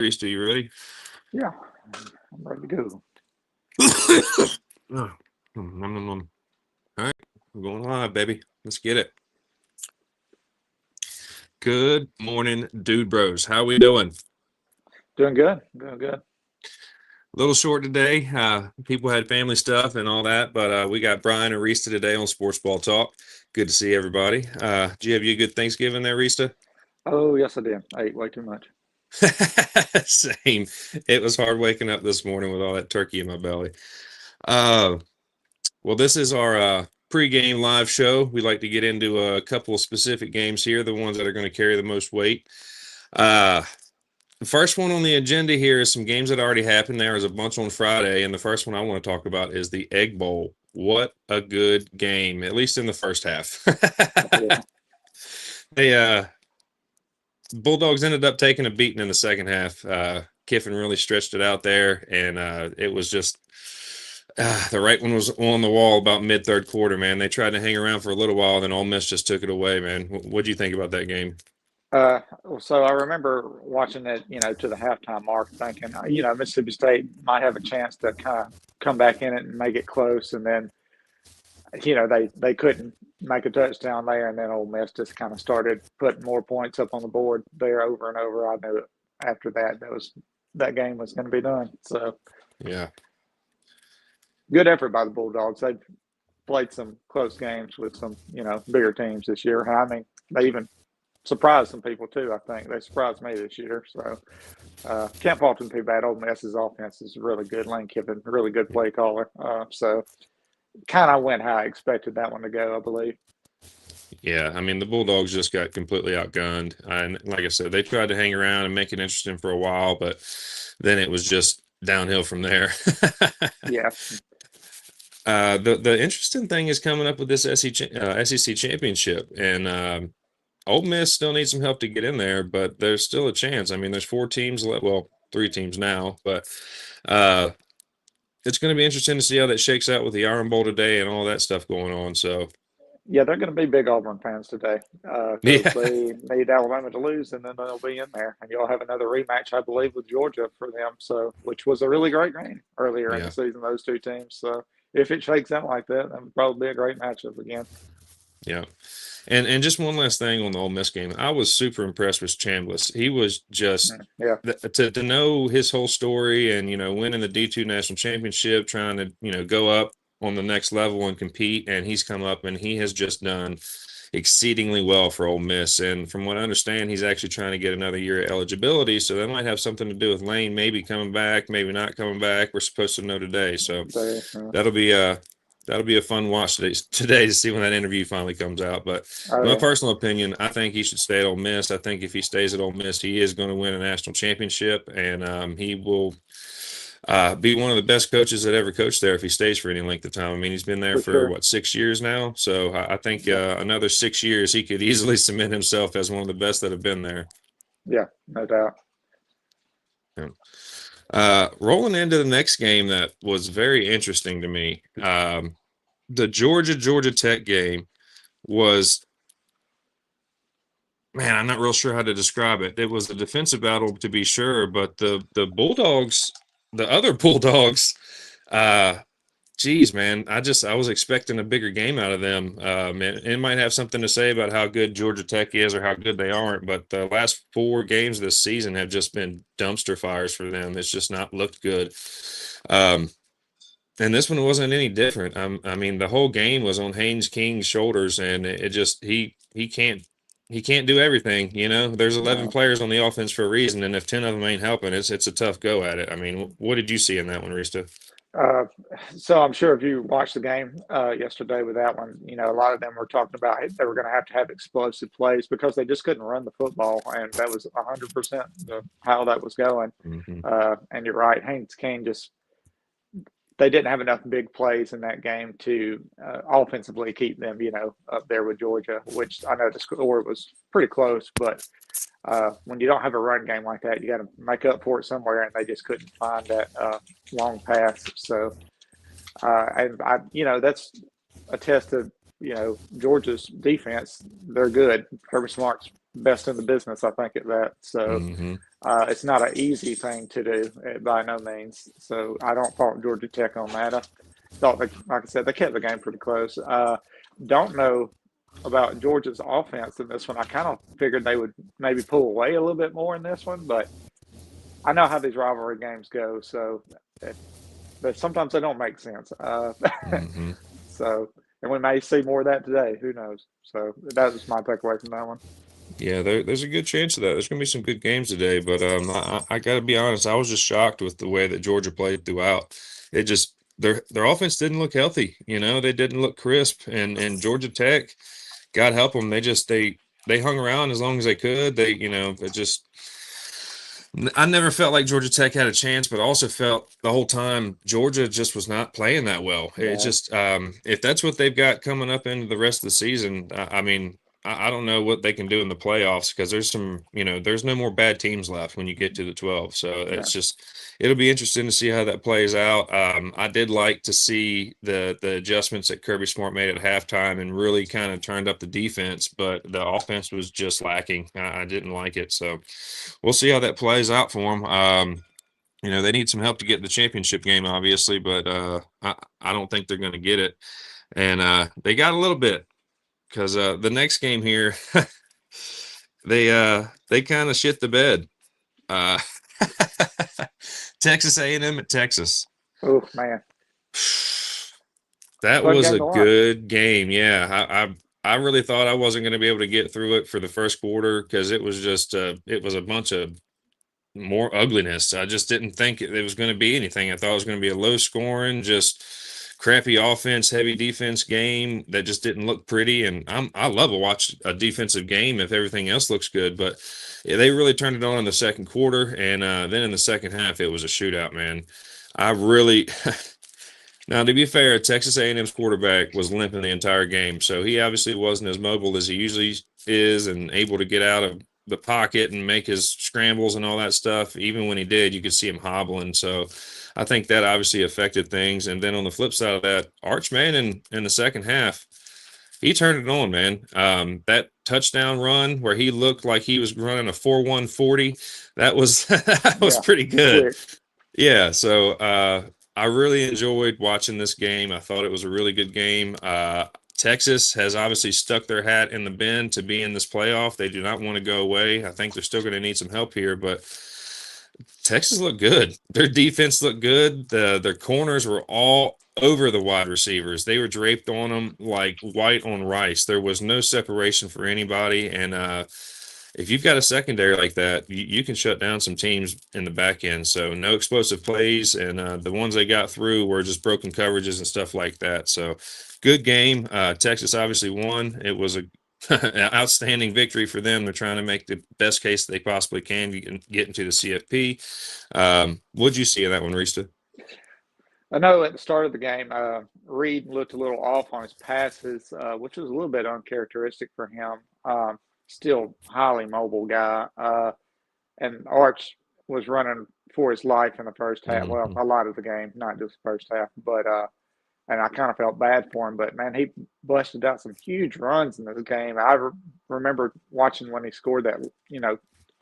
Priest, are you ready? Yeah, I'm ready to go. Oh, All right, we're going live, baby. Let's get it. Good morning, dude bros. How we doing? Doing good. Doing good. A little short today. People had family stuff and all that, but we got Brian and Rista today on Sports Ball Talk. Good to see everybody. Did you have a good Thanksgiving there, Rista? Oh, yes, I did. I ate way too much. Same. It was hard waking up this morning with all that turkey in my belly. Uh, well, this is our pregame live show. We like to get into a couple of specific games here, the ones that are going to carry the most weight. The first one on the agenda here is some games that already happened. There was a bunch on Friday, and the first one I want to talk about is the Egg Bowl. What a good game, at least in the first half. Yeah. They Bulldogs ended up taking a beating in the second half. Kiffin really stretched it out there, and it was just the right one was on the wall about mid-third quarter, man. They tried to hang around for a little while, then Ole Miss just took it away, man. What do you think about that game? So I remember watching it, to the halftime mark, thinking, Mississippi State might have a chance to kind of come back in it and make it close, and then, they couldn't make a touchdown there, and then Ole Miss just kind of started putting more points up on the board there over and over. I knew after that game was going to be done. So Yeah. good effort by the Bulldogs. They've played some close games with some, bigger teams this year. I mean, they even surprised some people too. I think they surprised me this year. So can't fault them too bad. Ole Miss's offense is really good. Lane Kiffin, really good play caller. So kind of went how I expected that one to go, I believe. Yeah, I mean, the Bulldogs just got completely outgunned. And like I said, they tried to hang around and make it interesting for a while, but then it was just downhill from there. Yeah. The interesting thing is coming up with this SEC championship, and Ole Miss still needs some help to get in there, but there's still a chance. I mean, there's 4 teams left, well, 3 teams now, but it's going to be interesting to see how that shakes out with the Iron Bowl today and all that stuff going on. So, Yeah, they're going to be big Auburn fans today because yeah, they need Alabama to lose, and then they'll be in there. And you'll have another rematch, I believe, with Georgia for them. So, which was a really great game earlier in the yeah, season, those two teams. So, if it shakes out like that, that would probably be a great matchup again. yeah. And just one last thing on the Ole Miss game, I was super impressed with Chambliss. He was just Yeah, to know his whole story and winning the D2 national championship, trying to go up on the next level and compete, and he's come up and he has just done exceedingly well for Ole Miss. And from what I understand, he's actually trying to get another year of eligibility, so that might have something to do with Lane maybe coming back, maybe not coming back. We're supposed to know today, so that'll be a fun watch today to see when that interview finally comes out. But in my yeah. personal opinion, I think he should stay at Ole Miss. I think if he stays at Ole Miss, he is going to win a national championship, and he will be one of the best coaches that ever coached there if he stays for any length of time. I mean, he's been there For for, sure. 6 years now? So I think Yeah, another 6 years, he could easily cement himself as one of the best that have been there. yeah, no doubt. Rolling into the next game that was very interesting to me, the Georgia Tech game was, man, I'm not real sure how to describe it. It was a defensive battle to be sure, but the Bulldogs, the other Bulldogs, geez, man, I was expecting a bigger game out of them. It might have something to say about how good Georgia Tech is or how good they aren't, but the last 4 games this season have just been dumpster fires for them. It's just not looked good. And this one wasn't any different. I mean, the whole game was on Haynes King's shoulders, and it just he can't do everything. There's 11 No. players on the offense for a reason, and if 10 of them ain't helping, it's a tough go at it. I mean, what did you see in that one, Rista? Uh, so I'm sure if you watched the game yesterday with that one, a lot of them were talking about they were going to have explosive plays because they just couldn't run the football, and that was 100% how that was going. Mm-hmm. And you're right, Haynes King just they didn't have enough big plays in that game to offensively keep them, up there with Georgia, which I know the score was pretty close, but when you don't have a run game like that, you got to make up for it somewhere, and they just couldn't find that long pass. So, that's a test of Georgia's defense. They're good. Kirby Smart's best in the business, I think, at that. So Mm-hmm. it's not an easy thing to do by no means. So I don't fault Georgia Tech on that. I thought, like I said, they kept the game pretty close. Don't know about Georgia's offense in this one. I kind of figured they would maybe pull away a little bit more in this one, but I know how these rivalry games go. So, but sometimes they don't make sense. Mm-hmm. So, and we may see more of that today. Who knows? So that was my takeaway from that one. Yeah, there's a good chance of that. There's going to be some good games today, but I got to be honest. I was just shocked with the way that Georgia played throughout. It just their offense didn't look healthy. They didn't look crisp, and Georgia Tech, God help them, they hung around as long as they could. It just I never felt like Georgia Tech had a chance, but also felt the whole time Georgia just was not playing that well. It's Yeah. just if that's what they've got coming up into the rest of the season, I mean, I don't know what they can do in the playoffs because there's no more bad teams left when you get to the 12. So Yeah. it'll be interesting to see how that plays out. I did like to see the adjustments that Kirby Smart made at halftime and really kind of turned up the defense, but the offense was just lacking. I didn't like it. So we'll see how that plays out for them. They need some help to get the championship game, obviously, but I don't think they're going to get it. And they got a little bit because the next game here, they kind of shit the bed. Uh, Texas A&M at Texas. Oh man, That fun was game a to watch. good game. Yeah, I really thought I wasn't going to be able to get through it for the first quarter because it was just it was a bunch of more ugliness. I just didn't think it was going to be anything. I thought it was going to be a low scoring, just crappy offense, heavy defense game that just didn't look pretty. And I love to watch a defensive game if everything else looks good, but yeah, they really turned it on in the second quarter, and then in the second half it was a shootout, man. I really Now, to be fair, Texas A&M's quarterback was limping the entire game, so he obviously wasn't as mobile as he usually is and able to get out of the pocket and make his scrambles and all that stuff. Even when he did, you could see him hobbling. So I think that obviously affected things. And then on the flip side of that, Arch Manning in the second half, he turned it on, man. That touchdown run where he looked like he was running a 4.140, that was that was Yeah, pretty good. quick. Yeah, so I really enjoyed watching this game. I thought it was a really good game. Texas has obviously stuck their hat in the bin to be in this playoff. They do not want to go away. I think they're still going to need some help here, but Texas looked good. Their defense looked good. Their corners were all over the wide receivers. They were draped on them like white on rice. There was no separation for anybody, and if you've got a secondary like that, you can shut down some teams in the back end. So no explosive plays, and the ones they got through were just broken coverages and stuff like that. So good game. Texas obviously won. It was an outstanding victory for them. They're trying to make the best case they possibly can get into the CFP. What'd you see in that one, Rista? I know at the start of the game, Reed looked a little off on his passes, which was a little bit uncharacteristic for him. Still highly mobile guy. And Arch was running for his life in the first half. Well, Mm-hmm. a lot of the game, not just the first half, but and I kind of felt bad for him. But man, he busted out some huge runs in this game. Remember watching when he scored that,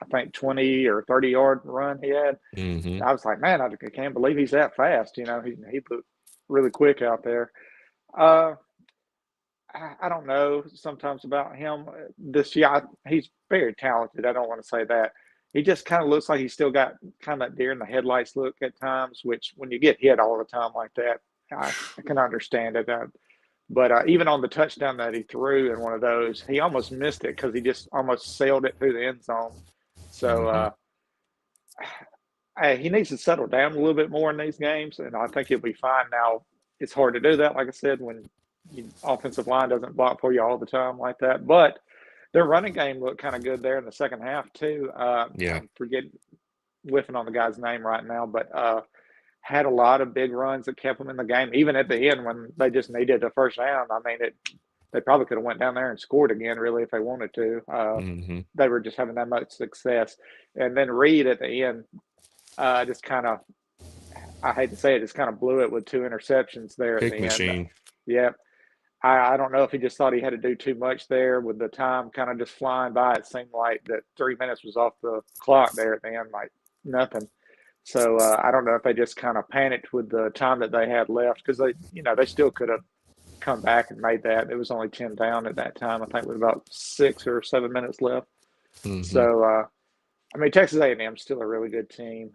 I think 20 or 30-yard run he had. Mm-hmm. I was like, man, I can't believe he's that fast. He looked really quick out there. Uh, I don't know sometimes about him this year. He's very talented. I don't want to say that. He just kind of looks like he's still got kind of that deer in the headlights look at times, which when you get hit all the time like that, I can understand it. But even on the touchdown that he threw in one of those, he almost missed it because he just almost sailed it through the end zone. So Mm-hmm. he needs to settle down a little bit more in these games, and I think he'll be fine. Now, it's hard to do that, like I said, when offensive line doesn't block for you all the time like that. But their running game looked kind of good there in the second half too. Yeah. I'm forgetting whiffing on the guy's name right now, but had a lot of big runs that kept them in the game, even at the end when they just needed a first down. I mean, they probably could have went down there and scored again, really, if they wanted to. Mm-hmm. They were just having that much success. And then Reed at the end just kind of, I hate to say it, just kind of blew it with two interceptions there at Pick the end. machine. Yeah. I don't know if he just thought he had to do too much there with the time kind of just flying by. It seemed like that 3 minutes was off the clock there at the end, like nothing. So I don't know if they just kind of panicked with the time that they had left because they still could have come back and made that. It was only 10 down at that time. I think with about 6 or 7 minutes left. Mm-hmm. So I mean, Texas A&M is still a really good team.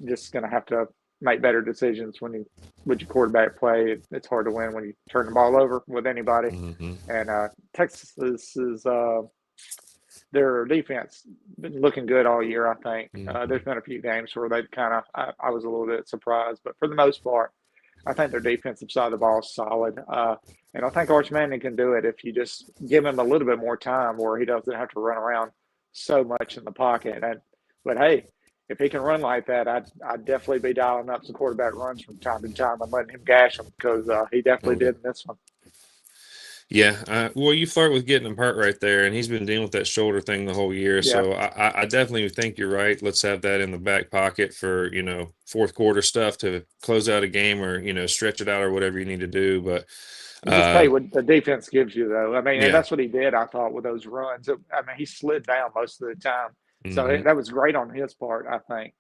Just going to have to make better decisions with your quarterback play. It's hard to win when you turn the ball over with anybody. Mm-hmm. And Texas is their defense been looking good all year. I think Mm-hmm. there's been a few games where they've kind of I was a little bit surprised, but for the most part, I think their defensive side of the ball is solid. And I think Arch Manning can do it if you just give him a little bit more time where he doesn't have to run around so much in the pocket. But hey, if he can run like that, I'd definitely be dialing up some quarterback runs from time to time and letting him gash them because he definitely Oh, yeah. did in this one. Yeah, well, you flirt with getting him hurt right there, and he's been dealing with that shoulder thing the whole year. Yeah, So I definitely think you're right. Let's have that in the back pocket for fourth quarter stuff to close out a game or stretch it out or whatever you need to do. But and just pay what the defense gives you, though. I mean, and yeah, that's what he did. I thought with those runs. I mean, he slid down most of the time, so hmm that was great on his part. I think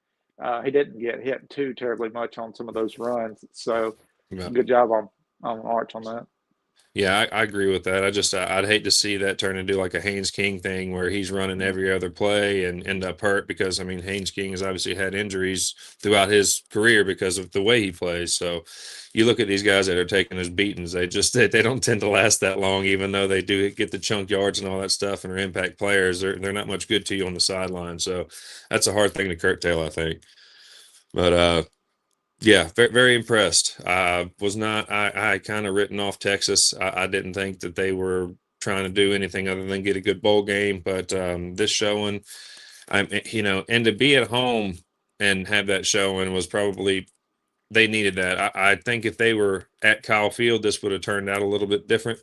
he didn't get hit too terribly much on some of those runs. So yeah. good job on Arch on that. Yeah, I agree with that. I'd hate to see that turn into like a Haynes King thing where he's running every other play and end up hurt because I mean Haynes King has obviously had injuries throughout his career because of the way he plays. So you look at these guys that are taking those beatings, they don't tend to last that long, even though they do get the chunk yards and all that stuff and are impact players. They're not much good to you on the sideline. So that's a hard thing to curtail, I think. But yeah, very, very impressed. Was not I kind of written off Texas. I didn't think that they were trying to do anything other than get a good bowl game, but this showing, and to be at home and have that showing was probably they needed that. I think if they were at Kyle Field, this would have turned out a little bit different.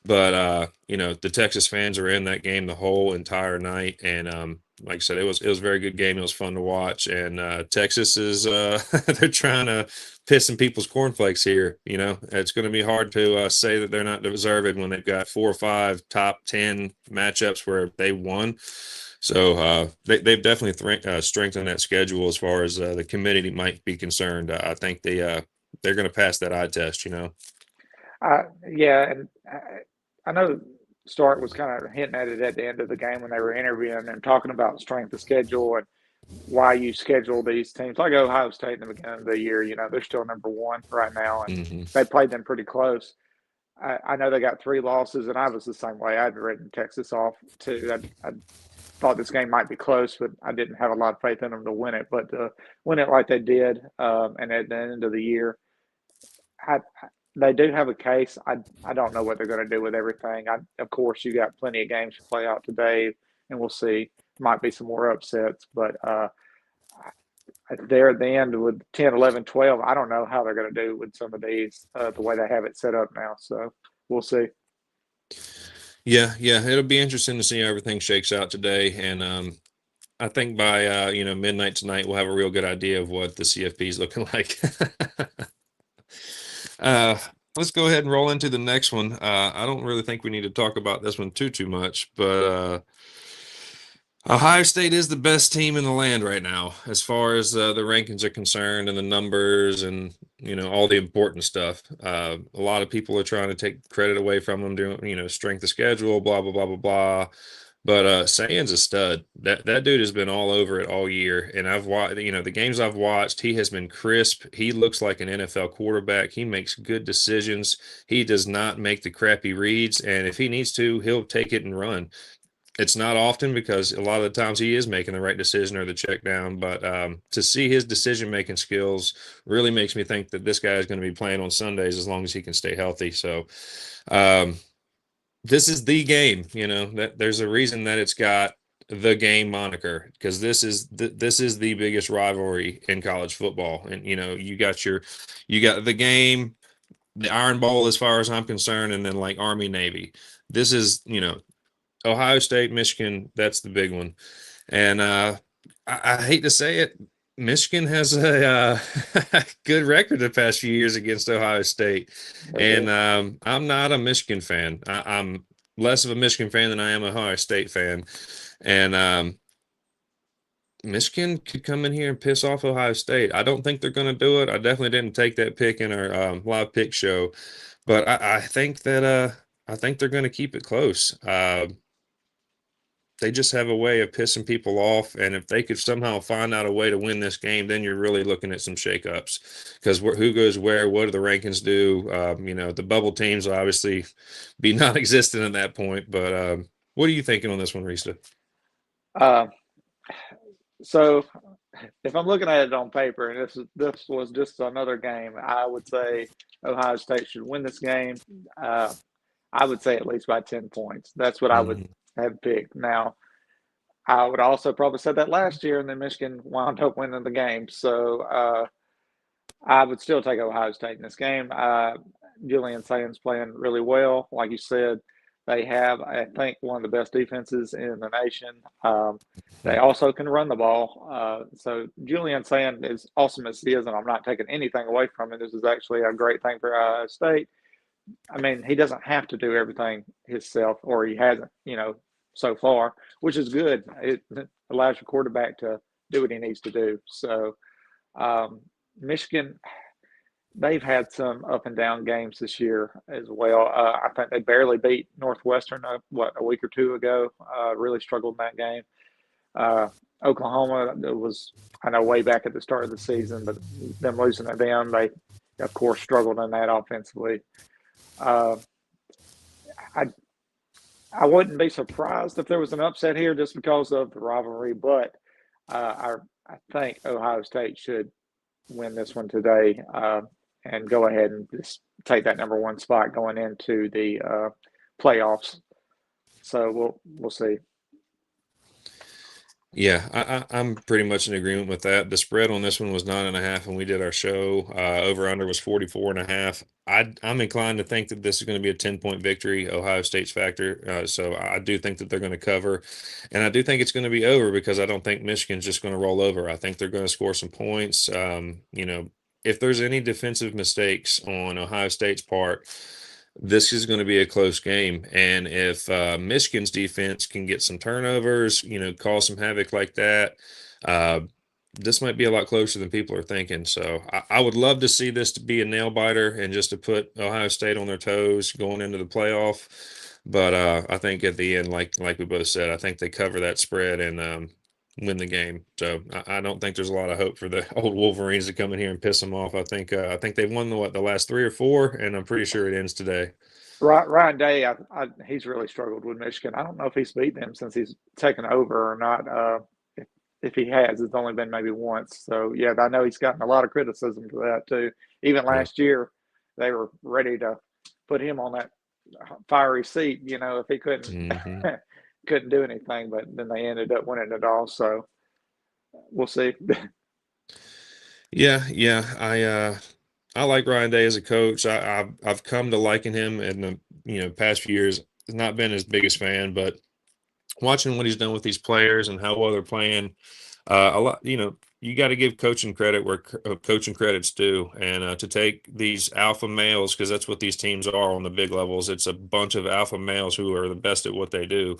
But the Texas fans were in that game the whole entire night, and like I said, it was a very good game. It was fun to watch, and Texas is they're trying to piss in people's cornflakes here. It's going to be hard to say that they're not deserving when they've got 4 or 5 top 10 matchups where they won. So they've definitely strengthened that schedule as far as the committee might be concerned. I think they're going to pass that eye test. Yeah, and I know Stark was kind of hinting at it at the end of the game when they were interviewing and talking about strength of schedule and why you schedule these teams. Like Ohio State in the beginning of the year, they're still number one right now, and Hmm. they played them pretty close. I know they got 3 losses, and I was the same way. I'd written Texas off too. I thought this game might be close, but I didn't have a lot of faith in them to win it. But win it like they did, and at the end of the year, I, they do have a case. I don't know what they're going to do with everything. Of course, you got plenty of games to play out today, and we'll see. Might be some more upsets, but there at the end with 10, 11, 12, I don't know how they're going to do with some of these the way they have it set up now. So we'll see. Yeah, it'll be interesting to see how everything shakes out today, and I think by midnight tonight we'll have a real good idea of what the CFP is looking like. uh, let's go ahead and roll into the next one. I don't really think we need to talk about this one too much, but Ohio State is the best team in the land right now, as far as the rankings are concerned and the numbers and all the important stuff. A lot of people are trying to take credit away from them, doing strength of schedule, blah blah blah blah blah. But Sayan's a stud. That dude has been all over it all year, and I've watched. The games I've watched, he has been crisp. He looks like an NFL quarterback. He makes good decisions. He does not make the crappy reads, and if he needs to, he'll take it and run. It's not often because a lot of the times he is making the right decision or the check down, but to see his decision making skills really makes me think that this guy is going to be playing on Sundays as long as he can stay healthy. So um, this is the game. That there's a reason that it's got the game moniker because this is the biggest rivalry in college football, and you got the game, the Iron Bowl as far as I'm concerned, and then like Army Navy. This is Ohio State, Michigan, that's the big one. And I hate to say it, Michigan has a good record the past few years against Ohio State, and I'm not a Michigan fan. I'm less of a Michigan fan than I am a Ohio State fan, and Michigan could come in here and piss off Ohio State. I don't think they're going to do it. I definitely didn't take that pick in our live pick show, but I think that I think they're going to keep it close. They just have a way of pissing people off, and if they could somehow find out a way to win this game, then you're really looking at some shakeups. Because who goes where? What do the rankings do? The bubble teams will obviously be non-existent at that point. But what are you thinking on this one, Rista? Uh, so if I'm looking at it on paper, and this was just another game, I would say Ohio State should win this game. I would say at least by 10 points. That's what I would have picked. Now, I would also probably said that last year, and then Michigan wound up winning the game. So I would still take Ohio State in this game. Julian Sands playing really well. Like you said, they have, I think, one of the best defenses in the nation. They also can run the ball. So Julian Sands, as awesome as he is, and I'm not taking anything away from it, this is actually a great thing for Ohio State. I mean, he doesn't have to do everything himself, or he hasn't, so far, which is good. It allows your quarterback to do what he needs to do. So Michigan, they've had some up and down games this year as well. I think they barely beat Northwestern, a week or two ago. Really struggled in that game. Oklahoma, it was, I know, way back at the start of the season, but them losing to them, they, of course, struggled in that offensively. I wouldn't be surprised if there was an upset here just because of the rivalry, but I think Ohio State should win this one today and go ahead and just take that number one spot going into the playoffs. So we'll see. Yeah, I'm pretty much in agreement with that. The spread on this one was 9.5 when we did our show. Over under was 44.5. I'm inclined to think that this is going to be a 10-point victory, Ohio State's factor. So I do think that they're going to cover, and I do think it's going to be over because I don't think Michigan's just going to roll over. I think they're going to score some points. If there's any defensive mistakes on Ohio State's part, this is going to be a close game. And if Michigan's defense can get some turnovers, cause some havoc like that, this might be a lot closer than people are thinking. So I would love to see this to be a nail biter and just to put Ohio State on their toes going into the playoff. But I think at the end, like we both said, I think they cover that spread and win the game. So I don't think there's a lot of hope for the old Wolverines to come in here and piss them off. I think they've won the last 3 or 4, and I'm pretty sure it ends today. Ryan Day, he's really struggled with Michigan. I don't know if he's beat them since he's taken over or not. If he has, it's only been maybe once. So yeah, I know he's gotten a lot of criticism for that too. Even last year, they were ready to put him on that fiery seat. If he couldn't do anything, but then they ended up winning it all. So we'll see. Yeah. I like Ryan Day as a coach. I've come to liking him in the past few years. He's not been his biggest fan, but watching what he's done with these players and how well they're playing, a lot. You got to give coaching credit where coaching credit's due, and to take these alpha males, because that's what these teams are on the big levels. It's a bunch of alpha males who are the best at what they do.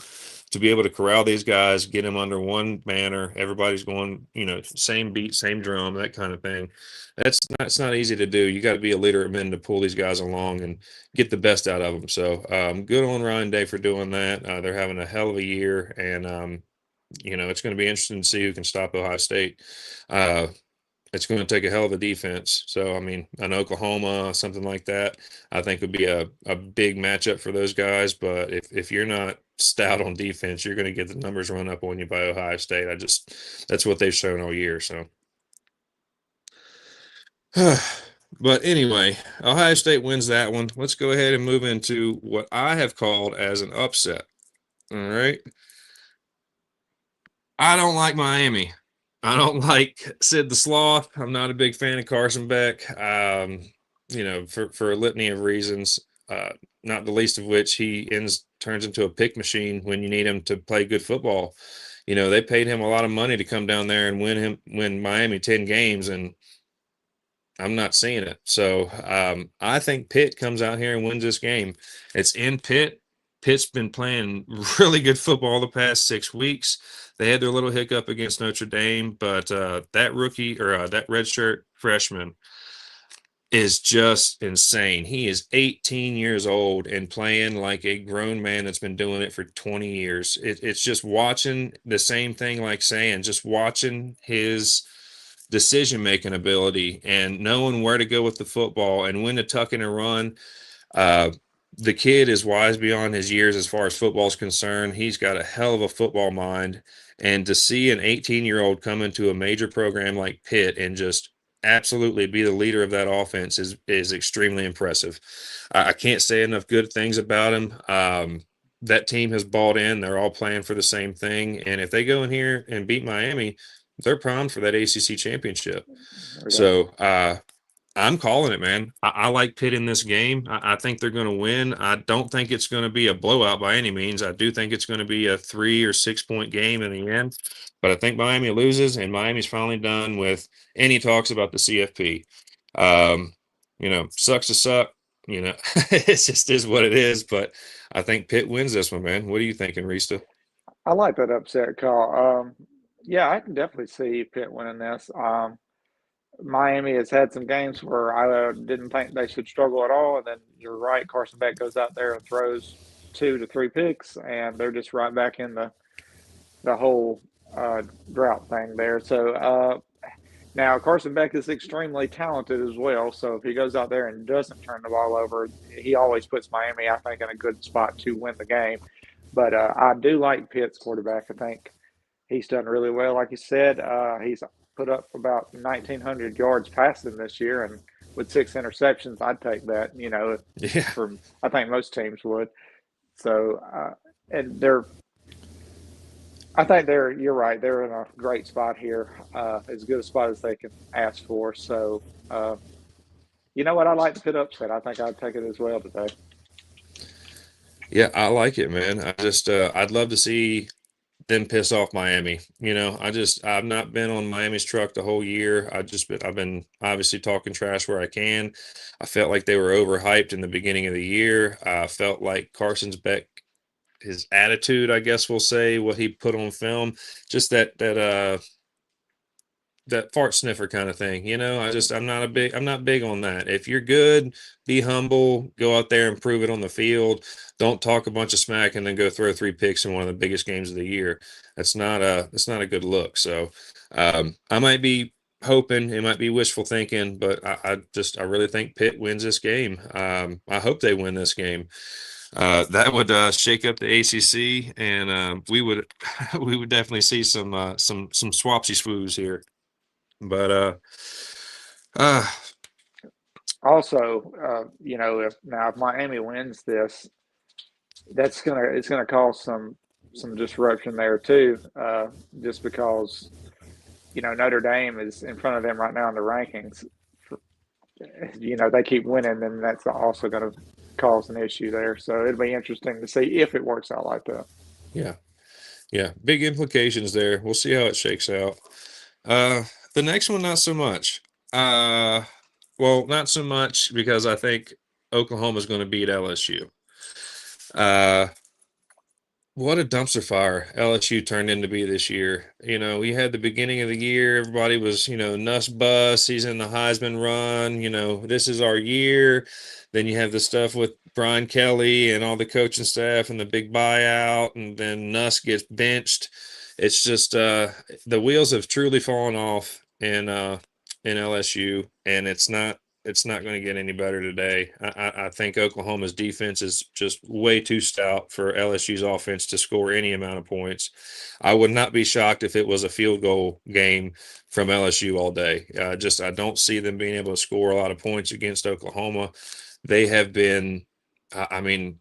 To be able to corral these guys, get them under one banner, everybody's going, same beat, same drum, that kind of thing. It's not easy to do. You got to be a leader of men to pull these guys along and get the best out of them. So good on Ryan Day for doing that. They're having a hell of a year, and it's going to be interesting to see who can stop Ohio State. It's going to take a hell of a defense. So, I mean, an Oklahoma, something like that, I think would be a big matchup for those guys. But if you're not stout on defense, you're going to get the numbers run up on you by Ohio State. That's what they've shown all year. So, but anyway, Ohio State wins that one. Let's go ahead and move into what I have called as an upset. All right. I don't like Miami. I don't like Sid the Sloth. I'm not a big fan of Carson Beck. For a litany of reasons, not the least of which he turns into a pick machine when you need him to play good football. they paid him a lot of money to come down there and win Miami 10 games, and I'm not seeing it. So I think Pitt comes out here and wins this game. It's in Pitt. Pitt's been playing really good football the past 6 weeks. They had their little hiccup against Notre Dame, but that rookie or that redshirt freshman is just insane. He is 18 years old and playing like a grown man that's been doing it for 20 years. It's just watching the same thing, like saying, just watching his decision-making ability and knowing where to go with the football and when to tuck in and run. Uh, the kid is wise beyond his years as far as football is concerned. He's got a hell of a football mind. And to see an 18-year-old come into a major program like Pitt and just absolutely be the leader of that offense is extremely impressive. I can't say enough good things about him. That team has bought in. They're all playing for the same thing. And if they go in here and beat Miami, they're primed for that ACC championship. So I'm calling it, man. I like Pitt in this game. I think they're going to win. I don't think it's going to be a blowout by any means. I do think it's going to be a 3 or 6 point game in the end. But I think Miami loses, and Miami's finally done with any talks about the CFP. Sucks to suck. It just is what it is. But I think Pitt wins this one, man. What are you thinking, Rista? I like that upset call. Yeah, I can definitely see Pitt winning this. Miami has had some games where I didn't think they should struggle at all, and then you're right, Carson Beck goes out there and throws 2 to 3 picks, and they're just right back in the whole drought thing there. So now Carson Beck is extremely talented as well. So if he goes out there and doesn't turn the ball over, he always puts Miami, I think, in a good spot to win the game. But I do like Pitt's quarterback. I think he's done really well. Like you said, he's put up about 1,900 yards passing this year, and with 6 interceptions, I'd take that. Yeah. I think most teams would. So, and I think you're right. They're in a great spot here, as good a spot as they can ask for. So, you know what? I like the Pitt upset. I think I'd take it as well today. Yeah, I like it, man. I'd love to see them piss off Miami. I've not been on Miami's truck the whole year. I've been obviously talking trash where I can. I felt like they were overhyped in the beginning of the year. I felt like Carson's Beck, his attitude, I guess we'll say, what he put on film, just that fart sniffer kind of thing. I'm not big on that. If you're good, be humble, go out there and prove it on the field. Don't talk a bunch of smack and then go throw 3 picks in one of the biggest games of the year. That's not a good look. So I might be hoping, it might be wishful thinking, but I really think Pitt wins this game. I hope they win this game. That would shake up the ACC, and we would we would definitely see some swapsy swoos here. But Also, if Miami wins this, it's gonna cause some disruption there too, just because Notre Dame is in front of them right now in the rankings. They keep winning, and that's also going to cause an issue there. So it'll be interesting to see if it works out like that. Yeah, big implications there. We'll see how it shakes out. The next one, not so much. Not so much because I think Oklahoma's going to beat LSU. What a dumpster fire LSU turned into be this year. We had the beginning of the year, everybody was, Nuss bus, he's in the Heisman run, this is our year. Then you have the stuff with Brian Kelly and all the coaching staff and the big buyout, and then Nuss gets benched. It's just the wheels have truly fallen off in LSU, and it's not going to get any better today. I think Oklahoma's defense is just way too stout for LSU's offense to score any amount of points. I would not be shocked if it was a field goal game from LSU all day. I don't see them being able to score a lot of points against Oklahoma. They have been,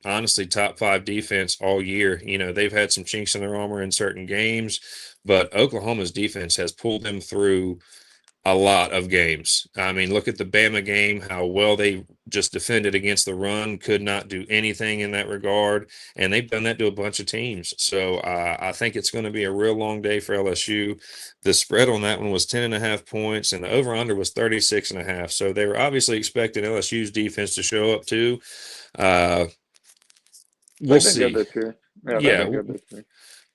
honestly, top 5 defense all year. They've had some chinks in their armor in certain games, but Oklahoma's defense has pulled them through a lot of games. I mean, look at the Bama game, how well they just defended against the run, could not do anything in that regard. And they've done that to a bunch of teams. So I think it's going to be a real long day for LSU. The spread on that one was 10.5 points, and the over-under was 36.5. So they were obviously expecting LSU's defense to show up too. We'll They've been good see. this year. Yeah, they've Yeah, been good this year.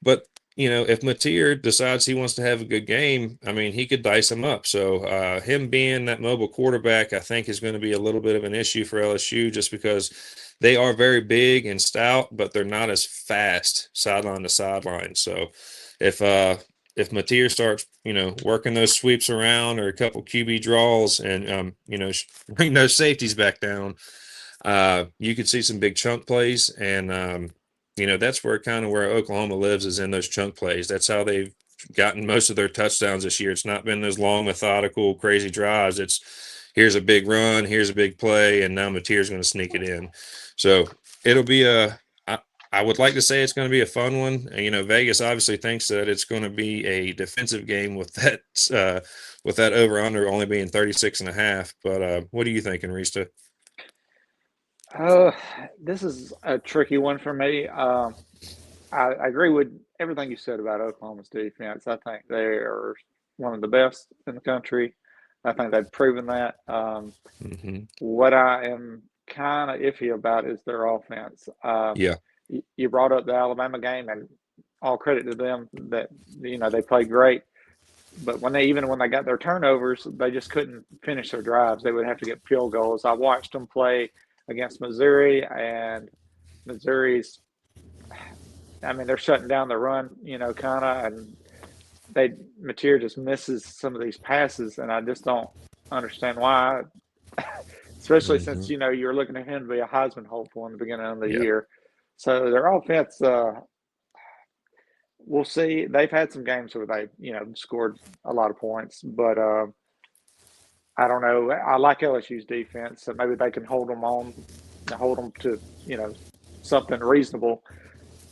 but if Mateer decides he wants to have a good game, I mean, he could dice him up. So him being that mobile quarterback, I think, is going to be a little bit of an issue for LSU, just because they are very big and stout, but they're not as fast sideline to sideline. So if Mateer starts, working those sweeps around or a couple QB draws and bring those safeties back down, you could see some big chunk plays, and that's where Oklahoma lives, is in those chunk plays. That's how they've gotten most of their touchdowns this year. It's not been those long, methodical, crazy drives. It's here's a big run, here's a big play, and now Mateer's going to sneak it in. So it'll be I would like to say it's going to be a fun one. Vegas obviously thinks that it's going to be a defensive game with that over under only being 36.5. But what are you thinking, Rista? This is a tricky one for me. I agree with everything you said about Oklahoma's defense. I think they are one of the best in the country. I think they've proven that. Mm-hmm. What I am kind of iffy about is their offense. Yeah. You brought up the Alabama game, and all credit to them that they played great. But when they got their turnovers, they just couldn't finish their drives. They would have to get field goals. I watched them play against Missouri, and Missouri's, I mean, they're shutting down the run, kind of, and Mateer just misses some of these passes, and I just don't understand why, especially since, you're looking at him to be a Heisman hopeful in the beginning of the year. So their offense, we'll see. They've had some games where they, scored a lot of points, but I don't know. I like LSU's defense, so maybe they can hold them to, something reasonable.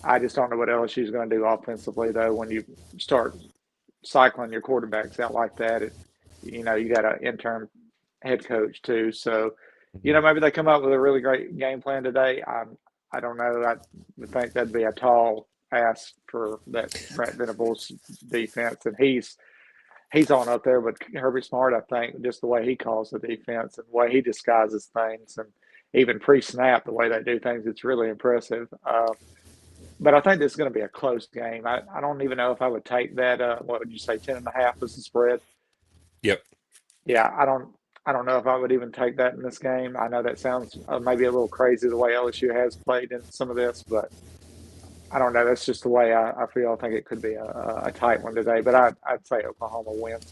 I just don't know what LSU is going to do offensively, though. When you start cycling your quarterbacks out like that, you got an interim head coach too. So, maybe they come up with a really great game plan today. I don't know. I would think that'd be a tall ask for that Brent Venables defense, and he's on up there. But Herbie Smart, I think, just the way he calls the defense and the way he disguises things, and even pre-snap, the way they do things, it's really impressive. But I think this is going to be a close game. I don't even know if I would take that. What would you say, 10.5 is the spread? Yep. Yeah, I don't know if I would even take that in this game. I know that sounds maybe a little crazy the way LSU has played in some of this, but I don't know. That's just the way I feel. I think it could be a tight one today, but I'd say Oklahoma wins.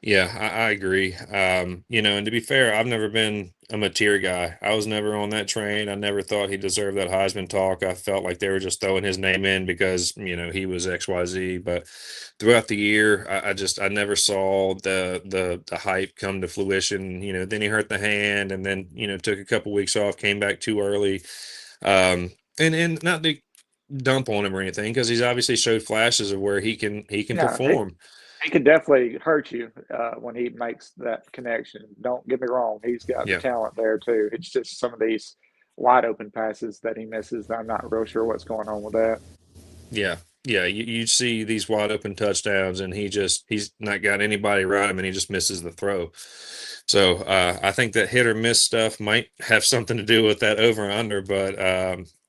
Yeah, I agree. And to be fair, I've never been a Mateer guy. I was never on that train. I never thought he deserved that Heisman talk. I felt like they were just throwing his name in because, he was XYZ. But throughout the year, I never saw the hype come to fruition. Then he hurt the hand, and then, took a couple weeks off, came back too early. And not to dump on him or anything, because he's obviously showed flashes of where he can perform. He could definitely hurt you when he makes that connection. Don't get me wrong; he's got the talent there too. It's just some of these wide open passes that he misses. I'm not real sure what's going on with that. Yeah. You see these wide open touchdowns, and he's not got anybody around him, and he just misses the throw. So I think that hit or miss stuff might have something to do with that over under. But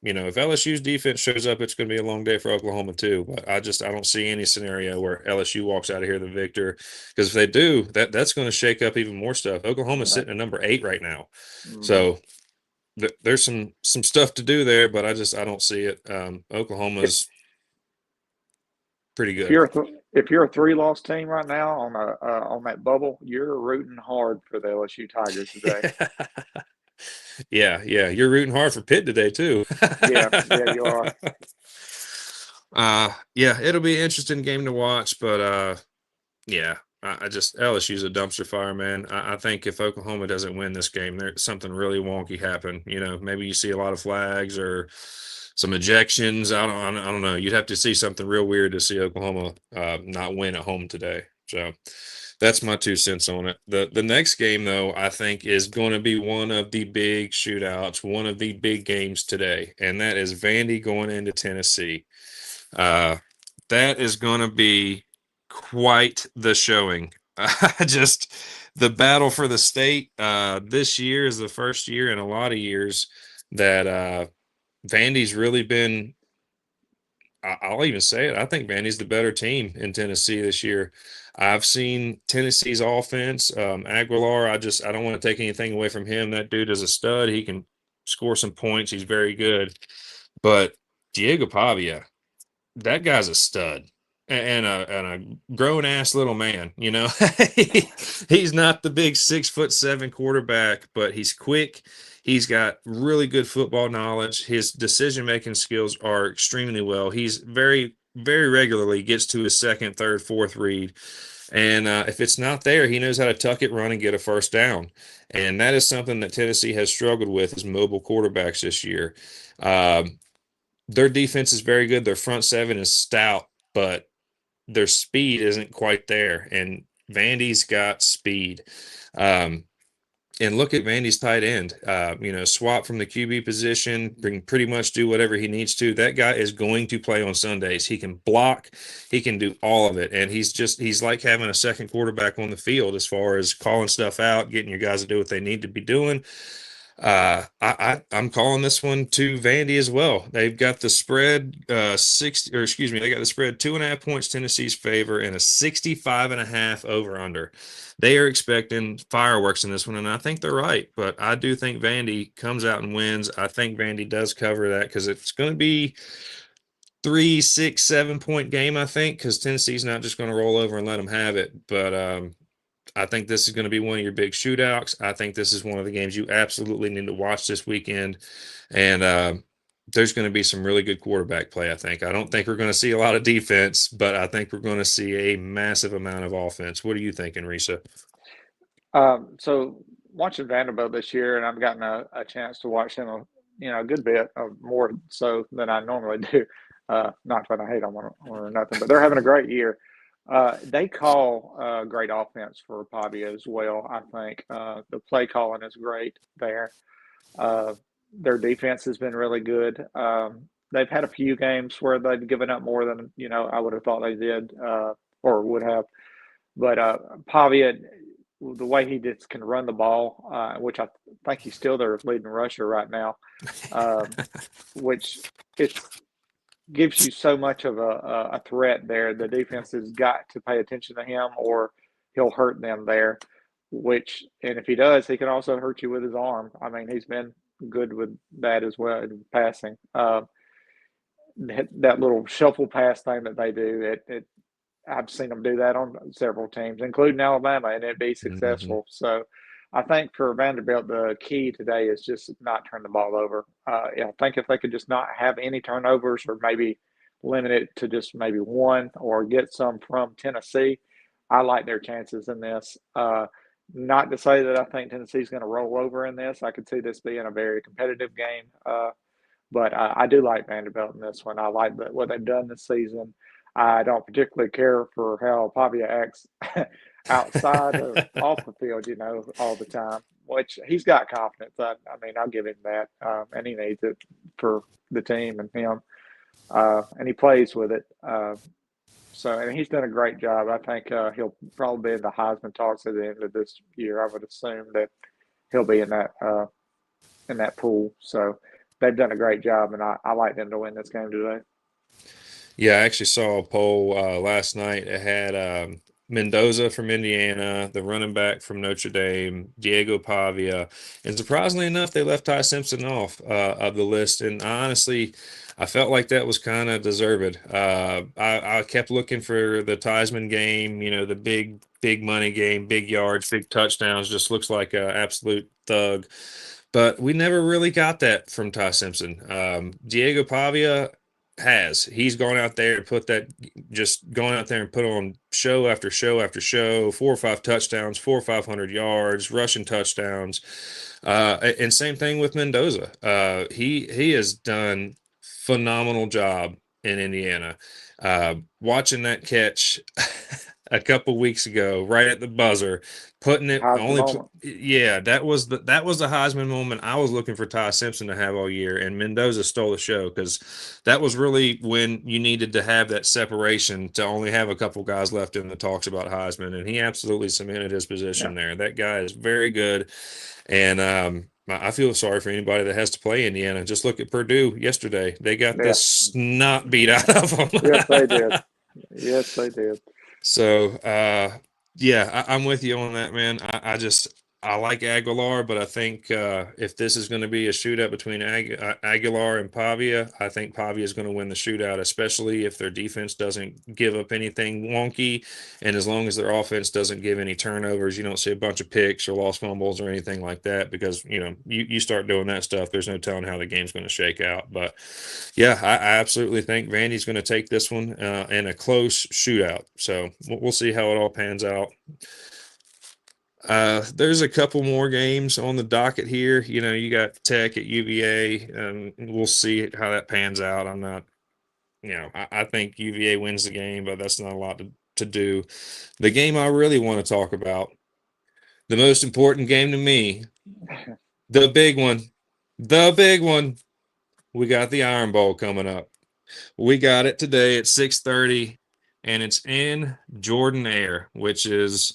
if LSU's defense shows up, it's going to be a long day for Oklahoma too. But I don't see any scenario where LSU walks out of here the victor, because if they do, that's going to shake up even more stuff. Oklahoma's sitting at number 8 right now, so there's some stuff to do there. But I don't see it. Oklahoma's pretty good. If you're a 3-loss team right now on that bubble, you're rooting hard for the LSU Tigers today. Yeah, you're rooting hard for Pitt today too. yeah, you are. It'll be an interesting game to watch, but I just LSU's a dumpster fire, man. I think if Oklahoma doesn't win this game, there's something really wonky happen. Maybe you see a lot of flags or some ejections. I don't know. You'd have to see something real weird to see Oklahoma not win at home today. So that's my 2 cents on it. The next game, though, I think is going to be one of the big shootouts, one of the big games today, and that is Vandy going into Tennessee. That is going to be quite the showing. Just the battle for the state. This year is the first year in a lot of years that Vandy's really been. I'll even say it. I think Vandy's the better team in Tennessee this year. I've seen Tennessee's offense. Aguilar, I don't want to take anything away from him. That dude is a stud. He can score some points. He's very good. But Diego Pavia, that guy's a stud and a grown ass little man. He's not the big 6'7" quarterback, but he's quick. He's got really good football knowledge. His decision making skills are extremely well. He's very, very regularly gets to his second, third, fourth read. And if it's not there, he knows how to tuck it, run, and get a first down. And that is something that Tennessee has struggled with, is mobile quarterbacks this year. Their defense is very good. Their front seven is stout, but their speed isn't quite there. And Vandy's got speed. And look at Vandy's tight end. Swap from the QB position, pretty much do whatever he needs to. That guy is going to play on Sundays. He can block. He can do all of it. And he's like having a second quarterback on the field as far as calling stuff out, getting your guys to do what they need to be doing. I'm calling this one to Vandy as well. They've got the spread they got the spread 2.5 points Tennessee's favor and a 65.5 over under. They are expecting fireworks in this one, and I think they're right. But I do think Vandy comes out and wins. I think Vandy does cover that because it's going to be 3, 6, 7 point game, I think, because Tennessee's not just going to roll over and let them have it. But I think this is going to be one of your big shootouts. I think this is one of the games you absolutely need to watch this weekend. And there's going to be some really good quarterback play, I think. I don't think we're going to see a lot of defense, but I think we're going to see a massive amount of offense. What are you thinking, Risa? So watching Vanderbilt this year, and I've gotten a chance to watch him a good bit more so than I normally do. Not that I hate them or nothing, but they're having a great year. They call great offense for Pavia as well. I think the play calling is great there. Their defense has been really good. They've had a few games where they've given up more than I would have thought they did or would have. But Pavia, the way he just can run the ball, which I think he's still their leading rusher right now, which gives you so much of a threat there. The defense has got to pay attention to him or he'll hurt them there, and if he does, he can also hurt you with his arm. I mean, he's been good with that as well in passing. That little shuffle pass thing that they do, I've seen them do that on several teams, including Alabama, and it be successful. Mm-hmm. So I think for Vanderbilt, the key today is just not turn the ball over. I think if they could just not have any turnovers or maybe limit it to just maybe one or get some from Tennessee, I like their chances in this. Not to say that I think Tennessee's going to roll over in this. I could see this being a very competitive game. But I do like Vanderbilt in this one. I like what they've done this season. I don't particularly care for how Pavia acts outside of off the field, all the time, which he's got confidence. I mean, I'll give him that. And he needs it for the team and him. And he plays with it. And he's done a great job. I think he'll probably be in the Heisman talks at the end of this year. I would assume that he'll be in that pool. So they've done a great job, and I like them to win this game today. Yeah, I actually saw a poll last night. It had Mendoza from Indiana, the running back from Notre Dame, Diego Pavia, and surprisingly enough, they left Ty Simpson off of the list. And honestly, I felt like that was kind of deserved. I kept looking for the Theismann game, the big money game, big yards, big touchdowns. Just looks like an absolute thug. But we never really got that from Ty Simpson. Diego Pavia he's gone out there and put on show after show after show, 4 or 5 touchdowns, 400 or 500 yards, rushing touchdowns. And same thing with Mendoza. He has done phenomenal job in Indiana. Watching that catch, a couple weeks ago, right at the buzzer, putting it Heisman only. moment. Yeah, that was the Heisman moment I was looking for Ty Simpson to have all year, and Mendoza stole the show because that was really when you needed to have that separation to only have a couple guys left in the talks about Heisman, and he absolutely cemented his Yeah. position there. That guy is very good, and I feel sorry for anybody that has to play Indiana. Just look at Purdue yesterday; they got the Yeah. snot beat out of them. Yes, they did. Yes, they did. So, yeah, I'm with you on that, man. I like Aguilar, but I think if this is going to be a shootout between Aguilar and Pavia, I think Pavia is going to win the shootout, especially if their defense doesn't give up anything wonky, and as long as their offense doesn't give any turnovers, you don't see a bunch of picks or lost fumbles or anything like that. Because you start doing that stuff, there's no telling how the game's going to shake out. But yeah, I absolutely think Vandy's going to take this one in a close shootout. So we'll see how it all pans out. There's a couple more games on the docket here. You got Tech at UVA, and we'll see how that pans out. I'm not, I think UVA wins the game, but that's not a lot to do. The game I really want to talk about, the most important game to me, the big one, the big one. We got the Iron Bowl coming up. We got it today at 6:30, and it's in Jordan Air, which is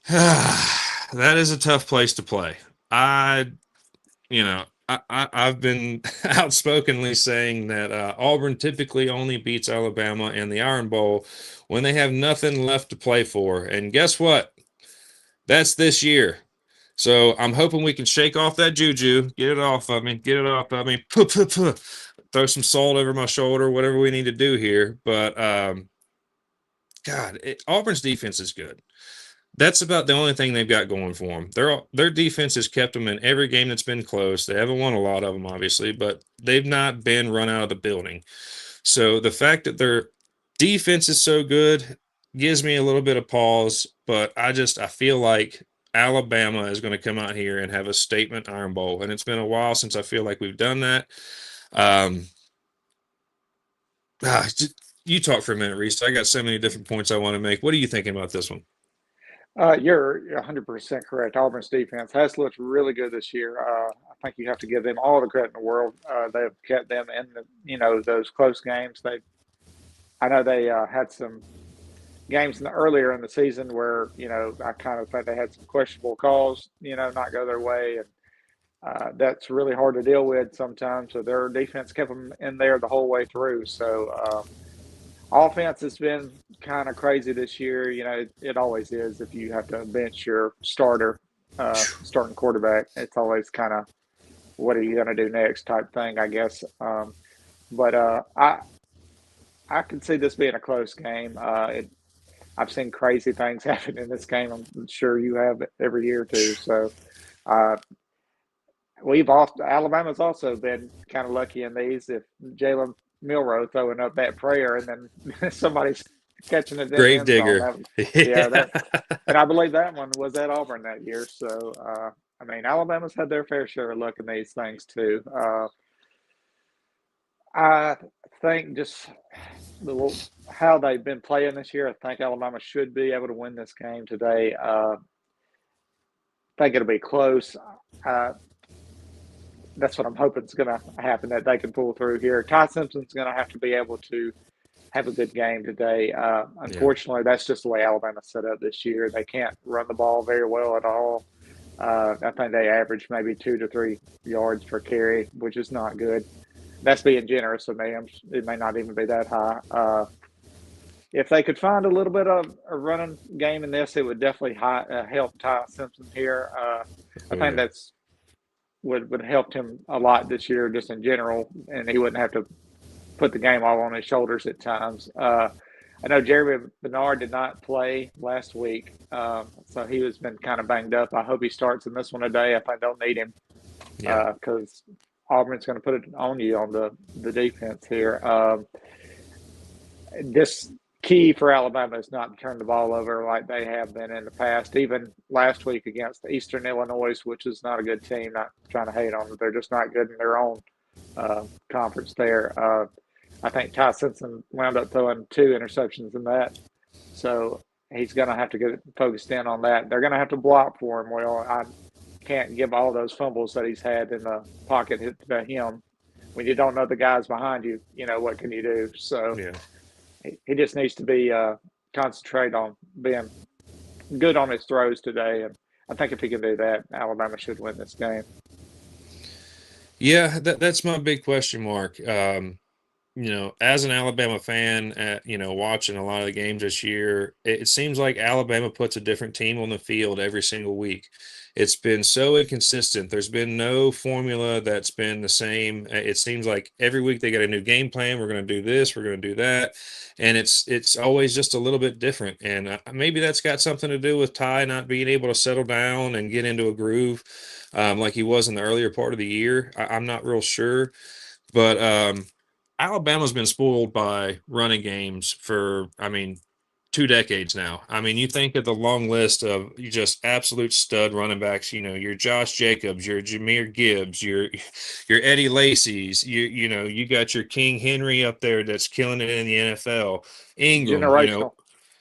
that is a tough place to play. I've been outspokenly saying that Auburn typically only beats Alabama in the Iron Bowl when they have nothing left to play for. And guess what? That's this year. So I'm hoping we can shake off that juju, get it off of me, throw some salt over my shoulder, whatever we need to do here. But God, Auburn's defense is good. That's about the only thing they've got going for them. Their defense has kept them in every game that's been close. They haven't won a lot of them, obviously, but they've not been run out of the building. So the fact that their defense is so good gives me a little bit of pause, but I feel like Alabama is going to come out here and have a statement Iron Bowl, and it's been a while since I feel like we've done that. You talk for a minute, Reese. I got so many different points I want to make. What are you thinking about this one? You're 100% correct. Auburn's defense has looked really good this year. I think you have to give them all the credit in the world. They've kept them in those close games. I know they had some games earlier in the season where I kind of think they had some questionable calls, not go their way, and that's really hard to deal with sometimes. So their defense kept them in there the whole way through. So offense has been kind of crazy this year. It always is if you have to bench your starting quarterback. It's always kind of what are you going to do next type thing, I guess. But I can see this being a close game. I've seen crazy things happen in this game. I'm sure you have every year too. So uh, Alabama's also been kind of lucky in these. If Jalen Milroe throwing up that prayer and then somebody's catching it in the end zone. Gravedigger. Yeah. And I believe that one was at Auburn that year. So, Alabama's had their fair share of luck in these things too. I think just how they've been playing this year, I think Alabama should be able to win this game today. I think it'll be close. That's what I'm hoping is going to happen, that they can pull through here. Ty Simpson's going to have to be able to have a good game today. Unfortunately, that's just the way Alabama's set up this year. They can't run the ball very well at all. I think they average maybe 2 to 3 yards per carry, which is not good. That's being generous of me. It may not even be that high. If they could find a little bit of a running game in this, it would definitely help Ty Simpson here. I think that's would help him a lot this year just in general, and he wouldn't have to put the game all on his shoulders at times. I know Jeremy Bernard did not play last week, so he has been kind of banged up. I hope he starts in this one today. I think they'll need him because Auburn's going to put it on you on the defense here. This key for Alabama is not to turn the ball over like they have been in the past. Even last week against Eastern Illinois, which is not a good team, not trying to hate on them. They're just not good in their own conference there. I think Ty Simpson wound up throwing 2 interceptions in that. So he's going to have to get focused in on that. They're going to have to block for him. Well, I can't give all those fumbles that he's had in the pocket to him. When you don't know the guys behind you, what can you do? So Yeah. he just needs to be concentrate on being good on his throws today. And I think if he can do that, Alabama should win this game. Yeah, that's my big question mark. As an Alabama fan, watching a lot of the games this year, it seems like Alabama puts a different team on the field every single week. It's been so inconsistent. There's been no formula that's been the same. It seems like every week they got a new game plan. We're going to do this, we're going to do that, and it's always just a little bit different. And maybe that's got something to do with Ty not being able to settle down and get into a groove like he was in the earlier part of the year. I'm not real sure, but Alabama's been spoiled by running games for, 2 decades now. You think of the long list of just absolute stud running backs, your Josh Jacobs, your Jahmyr Gibbs, your Eddie Lacy's, you got your King Henry up there that's killing it in the NFL. Ingram, Generational.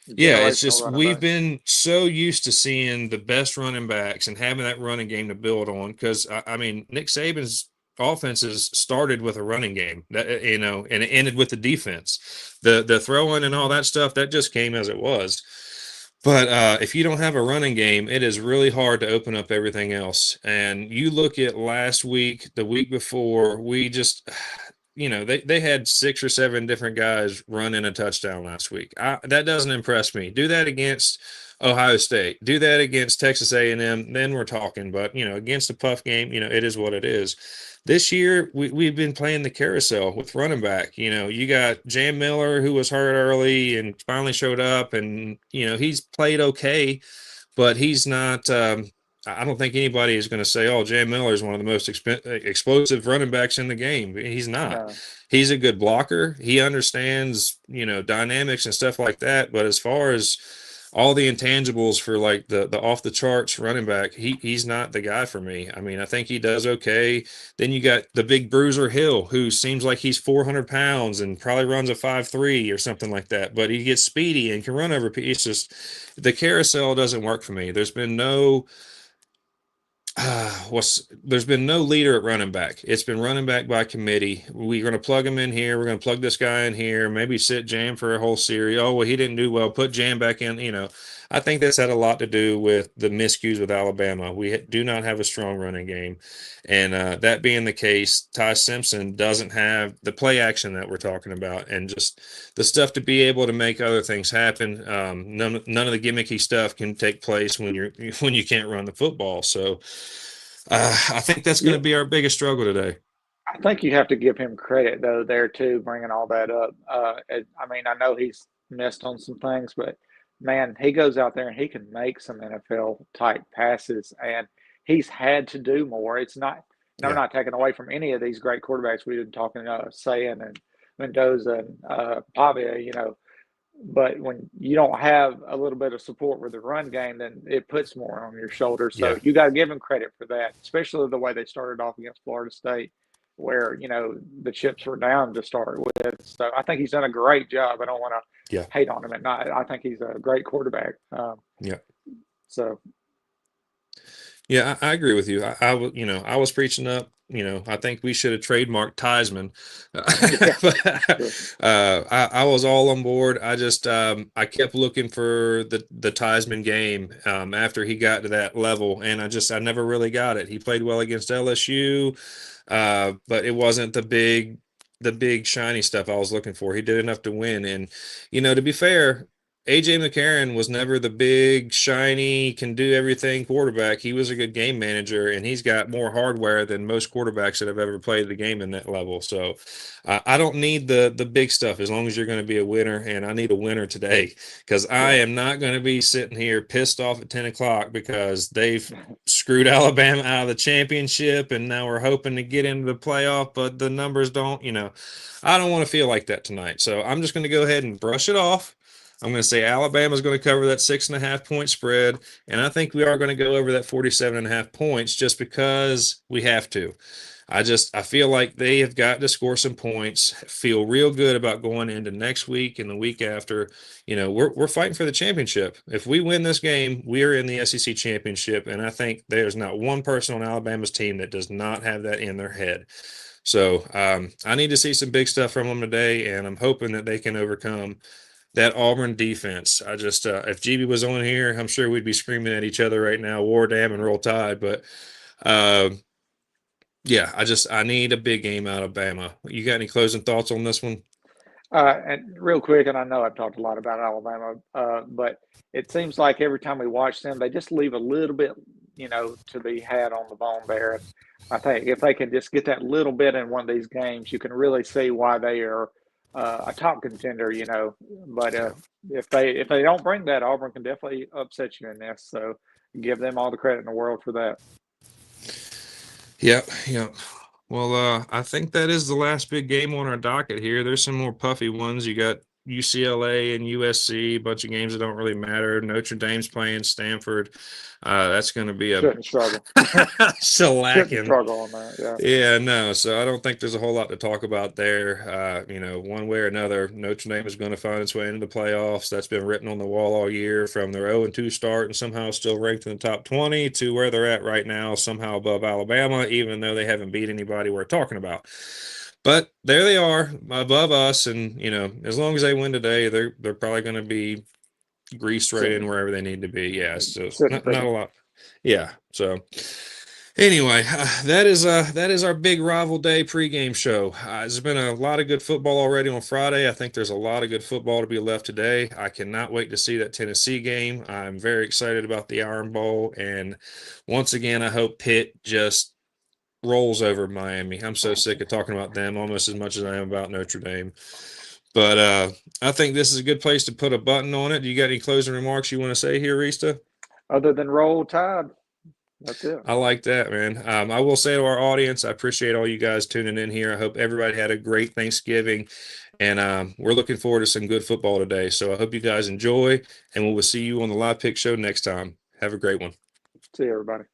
yeah, it's Generational just running we've back. been so used to seeing the best running backs and having that running game to build on. Because Nick Saban's offenses started with a running game, that and it ended with the defense. The throwing and all that stuff that just came as it was. But if you don't have a running game, it is really hard to open up everything else. And you look at last week, the week before, we just they had 6 or 7 different guys running a touchdown last week. That doesn't impress me. Do that against Ohio State. Do that against Texas A&M. Then we're talking. But against a puff game, it is what it is. This year we've been playing the carousel with running back. You got Jam Miller, who was hurt early and finally showed up, and he's played okay, but he's not. I don't think anybody is going to say, "Oh, Jay Miller is one of the most explosive running backs in the game." He's not. No. He's a good blocker. He understands, dynamics and stuff like that. But as far as all the intangibles for like the off the charts running back, he's not the guy for me. I think he does okay. Then you got the big bruiser Hill, who seems like he's 400 pounds and probably runs a 5.3 or something like that. But he gets speedy and can run over. It's just the carousel doesn't work for me. There's been no there's been no leader at running back. It's been running back by committee. We're going to plug him in here. We're going to plug this guy in here. Maybe sit Jam for a whole series. Oh, well, he didn't do well. Put Jam back in. I think that's had a lot to do with the miscues with Alabama. We do not have a strong running game. And that being the case, Ty Simpson doesn't have the play action that we're talking about and just the stuff to be able to make other things happen. None of the gimmicky stuff can take place when you can't run the football. So I think that's going to be our biggest struggle today. I think you have to give him credit though there too, bringing all that up. I know he's missed on some things, but man, he goes out there and he can make some NFL type passes, and he's had to do more. It's not, we're Yeah. not taking away from any of these great quarterbacks we've been talking, Sayin and Mendoza and Pavia, but when you don't have a little bit of support with the run game, then it puts more on your shoulders. So Yeah. you got to give him credit for that, especially the way they started off against Florida State, where the chips were down to start with. So I think he's done a great job. I don't want to Yeah. hate on him, and I think he's a great quarterback. Yeah. So Yeah, I agree with you. I was preaching up. I think we should have trademarked Theismann. I was all on board. I kept looking for the Theismann game after he got to that level, and I never really got it. He played well against LSU, but it wasn't the big shiny stuff I was looking for. He did enough to win, and to be fair, AJ McCarron was never the big, shiny, can do everything quarterback. He was a good game manager, and he's got more hardware than most quarterbacks that have ever played the game in that level. So I don't need the big stuff as long as you're going to be a winner, and I need a winner today because I am not going to be sitting here pissed off at 10 o'clock because they've screwed Alabama out of the championship, and now we're hoping to get into the playoff, but the numbers don't, I don't want to feel like that tonight. So I'm just going to go ahead and brush it off. I'm going to say Alabama's going to cover that 6.5-point spread, and I think we are going to go over that 47.5 points just because we have to. I feel like they have got to score some points, feel real good about going into next week and the week after. We're fighting for the championship. If we win this game, we are in the SEC championship, and I think there's not one person on Alabama's team that does not have that in their head. So I need to see some big stuff from them today, and I'm hoping that they can overcome that Auburn defense. If GB was on here, I'm sure we'd be screaming at each other right now, war damn and roll tide. But yeah, I need a big game out of Bama. You got any closing thoughts on this one? And real quick, and I know I've talked a lot about Alabama, but it seems like every time we watch them, they just leave a little bit, to be had on the bone there. And I think if they can just get that little bit in one of these games, you can really see why they are a top contender. But if they don't bring that, Auburn can definitely upset you in this. So give them all the credit in the world for that. Yep. Well, I think that is the last big game on our docket here. There's some more puffy ones. You got UCLA and USC, a bunch of games that don't really matter. Notre Dame's playing Stanford. That's going to be a struggle. shellacking. Struggle on that, yeah. No. So I don't think there's a whole lot to talk about there. One way or another, Notre Dame is going to find its way into the playoffs. That's been written on the wall all year, from their 0-2 start and somehow still ranked in the top 20 to where they're at right now, somehow above Alabama, even though they haven't beat anybody we're talking about. But there they are above us, and as long as they win today, they're probably going to be greased right in wherever they need to be. Yeah, so not a lot. Yeah. So anyway, that is our big rival day pregame show. There's been a lot of good football already on Friday. I think there's a lot of good football to be left today. I cannot wait to see that Tennessee game. I'm very excited about the Iron Bowl, and once again, I hope Pitt just rolls over Miami. I'm so sick of talking about them almost as much as I am about Notre Dame. But I think this is a good place to put a button on it. Do you got any closing remarks you want to say here, Rista? Other than roll tide, that's it. I like that, man. I will say to our audience, I appreciate all you guys tuning in here. I hope everybody had a great Thanksgiving, and we're looking forward to some good football today. So I hope you guys enjoy, and we will see you on the Live Pick Show next time. Have a great one. See you, everybody.